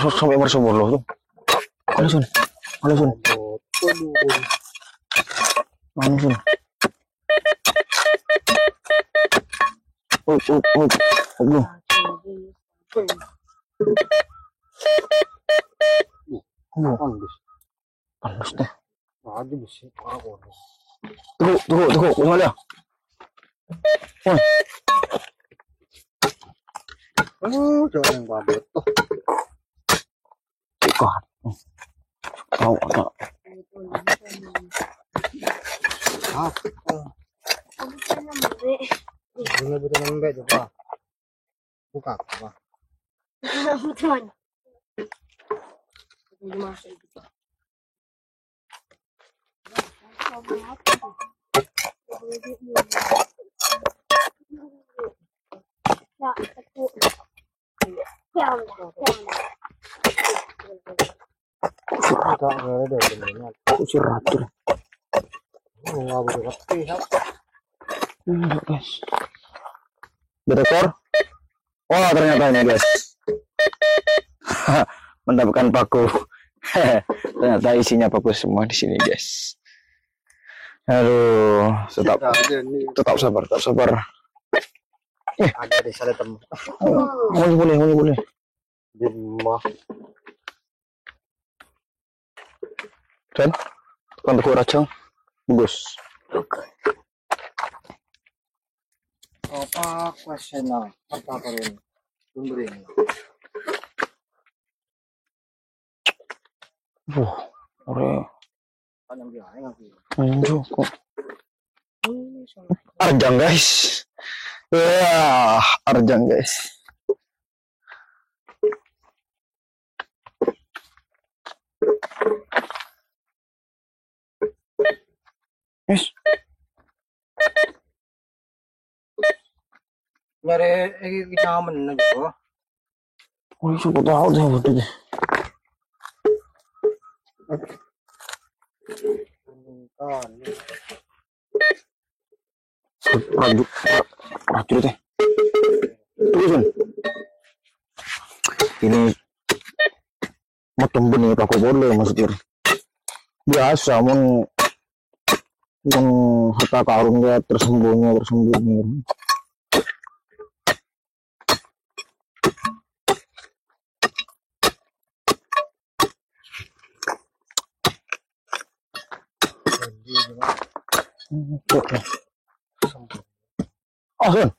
sampai bersumur loh tuh. Mana Sun? Mana Sun? Mana Sun? Belum. Panas deh. Tunggu, gimana? Jangan yang badut tuh. Ikan. Tahu ada. Ini betul lembek coba. Buka apa? Betul. Ini masuk gitu. Ya, aku. Ya, Tak ada benar. Aku siratur. Nggak boleh rapi ya. Guys. Berekor. Oh, ternyata ini guys. Mendapatkan paku. Ternyata isinya paku semua di sini guys. Aduh, tetap sabar, tetap sabar. Ada di sana teman. Boleh. Di rumah. Dan tukang tukuk racang, bagus. Apa kuasinya? Apa ini? Tunggu ini. Ore. Panjang dia lagi. Kok. Arjang guys. Wah, arjang guys. Yes. Nyari nyaman aja. Oh, siapa tahu deh betul deh. Prajurit deh. Tulisan. Ini mau tembun nih pakai boleh maksudnya. Biasa mun harta karun dia tersembunyi. Oke. Oh, Sun.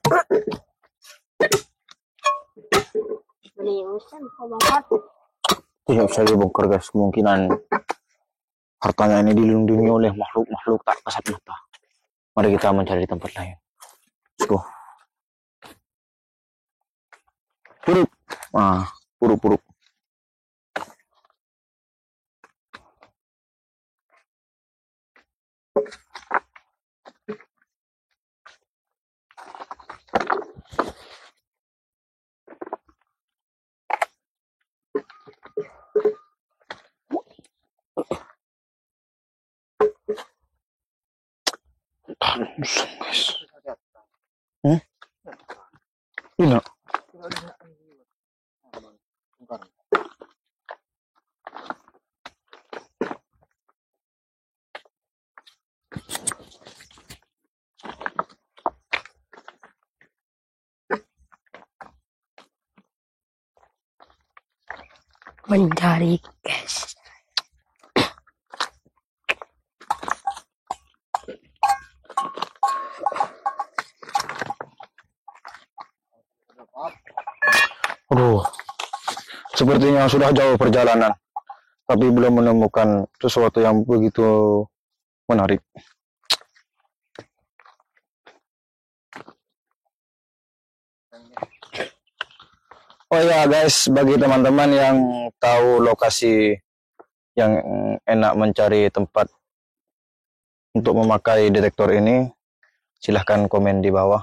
Tidak bisa dibongkar guys, kemungkinan hartanya ini dilindungi oleh makhluk tak kasat mata. Mari kita mencari tempat lain. Let's go. Puruk. Puruk. Guys. Ini. mencari guys. Aduh, sepertinya sudah jauh perjalanan, tapi belum menemukan sesuatu yang begitu menarik. Oh ya guys, bagi teman-teman yang tahu lokasi yang enak mencari tempat untuk memakai detektor ini, silahkan komen di bawah.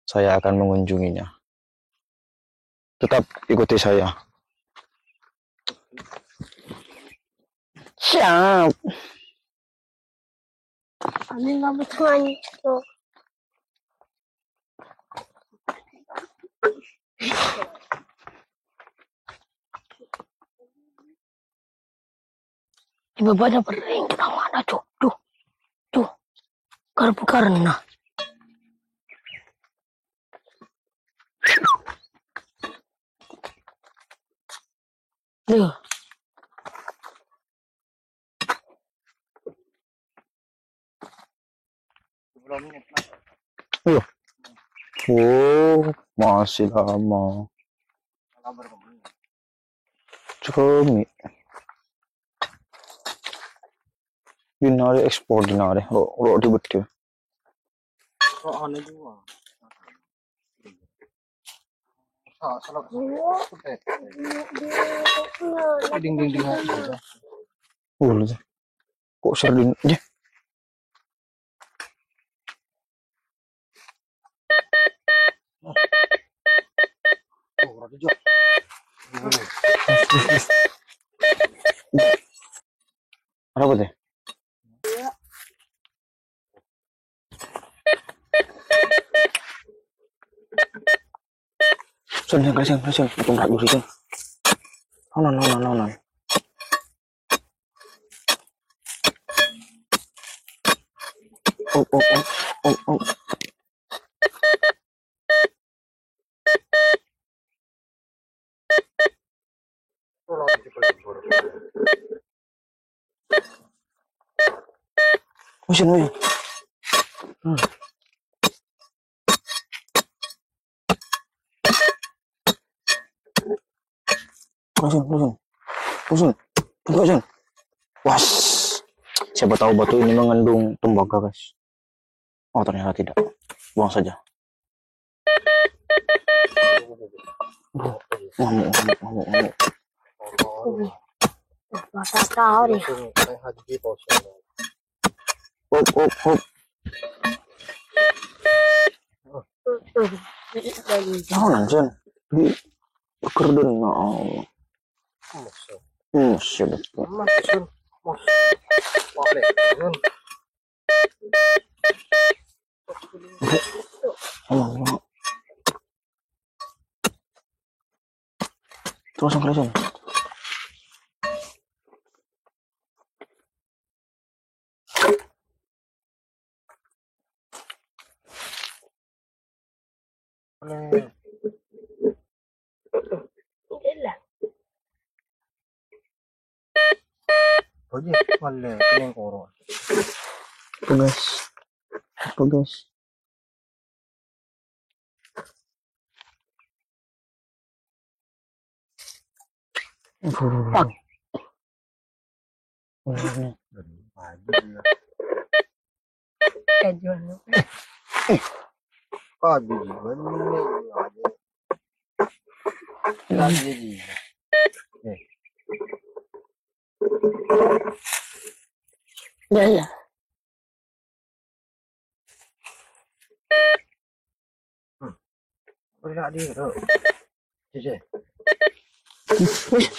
Saya akan mengunjunginya. Tetap ikuti saya. Siap. Kami nggak butuh itu. Ibaba na pa rin. Tama na, Chok. Chok. Karena. Duh. Ayo. Oh, masih lama. Cumi. Dinari ekspor dinari. Ro di betul. Oh, aneh juga. Salah. Ding aja. Lu kok serdin aja. Oh, rada juga. Apa deh? Sun, kasihan. Itu nggak juri sun. Nonan. Oh. Musin. Musin. Was. Siapa tahu batu ini mengandung tembaga, guys. Oh, ternyata tidak. Buang saja. Ngamuk. Masa tahu deh. Hop. Jangan, Sun. Di kerden na Allah. Betul. Allah. Terus Sun. Oye, vale, kalian koro. Tugas. Pak. Kajuan. Ya. Berat dia tu. Cece.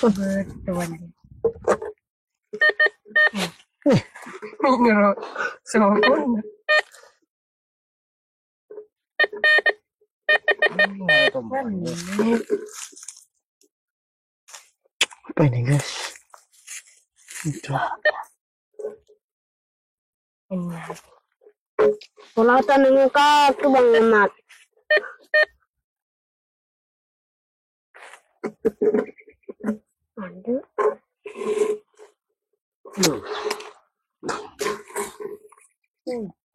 Bertuan. Ngero. Sokon. Apa ini, guys? Itu. Wala tanong ka tubang mat. Ada.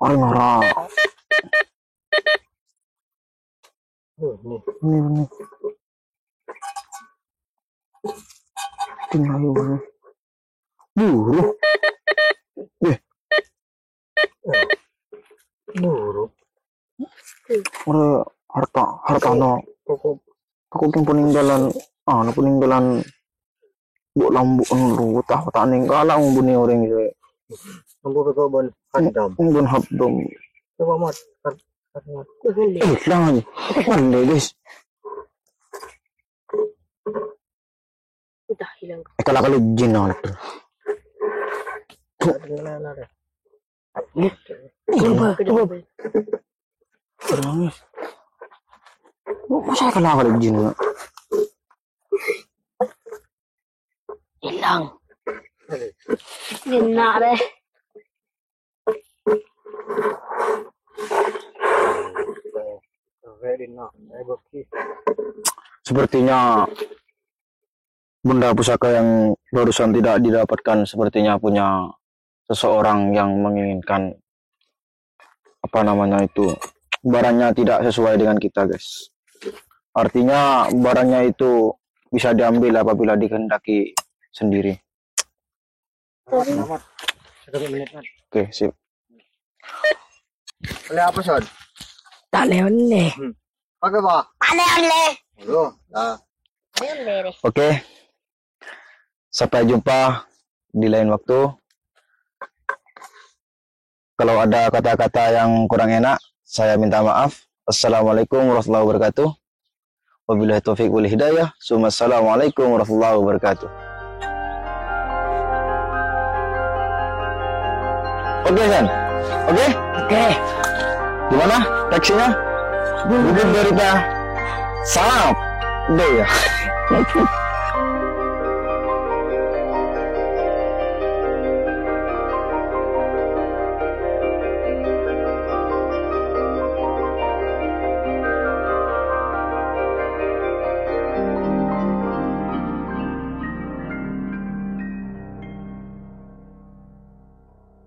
Orang. Ini. Tinggal dulu. Buruk. Buruk. Harta no. Aku peninggalan bu lambu lu tahu taning kala buni orang gitu. Lambu ko bon handam. Bun habdom. Coba mat. Lang. Mande, guys. Udah hilang. Kala jin na. Coba. Masa kala jin na. Hilang. Gina deh. Very now. Sepertinya benda pusaka yang barusan tidak didapatkan sepertinya punya seseorang yang menginginkan apa namanya itu barangnya tidak sesuai dengan kita, guys. Artinya barangnya itu bisa diambil apabila dikehendaki sendiri. Selamat. 1 menit kan. Oke, sip. Boleh apa, Son? Dale, ole. Pakai apa? Dale, ole. Aduh, dah. Dale, deh. Oke. Sampai jumpa di lain waktu. Kalau ada kata-kata yang kurang enak, saya minta maaf. Assalamualaikum warahmatullahi wabarakatuh. Wabillahi taufiq wal hidayah. Assalamualaikum warahmatullahi wabarakatuh. Oke, San. Oke? Oke. Gimana reaksinya? Bubur berita. Salam. Deh ya.